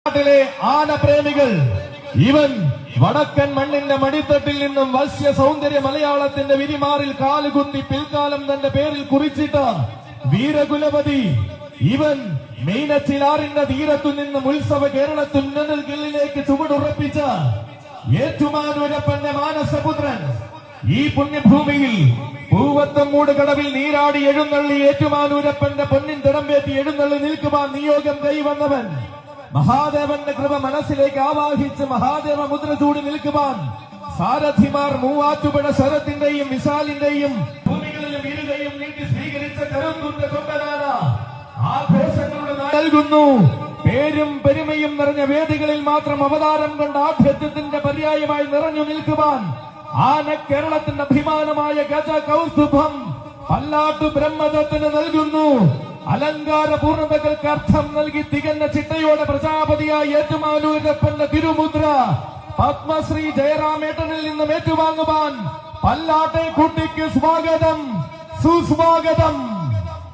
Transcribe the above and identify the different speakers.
Speaker 1: നാട്ടിലെ ആനപ്രേമികൾ ഇവൻ വടക്കൻ മണ്ണിന്റെ മടിത്തട്ടിൽ നിന്നും വശ്യ സൗന്ദര്യ മലയാളത്തിന്റെ വിരിമാറിൽ കാലുകുത്തി പിൽക്കാലം തന്റെ പേരിൽ കുറിച്ചിട്ട വീരകുലപതി ഇവൻ മീനച്ചിലാറിന്റെ തീരത്തു നിന്നും ഉത്സവ കേരളത്തിലേക്ക് ചുവടുറപ്പിച്ച ഏറ്റുമാനൂരപ്പന്റെ മാനസപുത്രൻ. ഈ പുണ്യഭൂമിയിൽ പൂവത്തമ്മൂട് കടവിൽ നീരാടി എഴുന്നള്ളി ഏറ്റുമാനൂരപ്പന്റെ പൊന്നിൻ തിടമ്പേറ്റി എഴുന്നള്ളി നിൽക്കുവാൻ നിയോഗം കൈവന്നവൻ. മഹാദേവന്റെ കൃപ മനസ്സിലേക്ക് ആവാഹിച്ച് മഹാദേവ മുദ്ര ചൂടി നിൽക്കുവാൻ സാരഥിമാർ മൂവാറ്റുപുഴ ശരത്തിന്റെയും വിശാലിന്റെയും ഭൂമികളിലും ഇരുകയും നീട്ടി സ്വീകരിച്ച കരുത്തുറ്റ കൊണ്ടനാന ആഘോഷങ്ങളുടെ നൽകുന്നു. പേരും പെരുമയും നിറഞ്ഞ വേദികളിൽ മാത്രം അവതാരം കൊണ്ട് ആഠ്യത്വത്തിന്റെ പര്യായമായി നിറഞ്ഞു നിൽക്കുവാൻ ആന കേരളത്തിന്റെ അഭിമാനമായ ഗജ കൗസ്തുഭം പല്ലാട്ടു ബ്രഹ്മദത്തിന് നൽകുന്നു. അലങ്കാര പൂർണ്ണതകൾക്ക് അർത്ഥം നൽകി തികഞ്ഞ ചിട്ടയോടെ പ്രജാപതിയായ ഏറ്റുമാനൂരപ്പന്റെ തിരുമുദ്ര പത്മശ്രീ ജയറാമേട്ടനിൽ നിന്നും ഏറ്റുവാങ്ങുവാൻ പല്ലാട്ടെ കുട്ടിക്ക് സ്വാഗതം, സുസ്വാഗതം.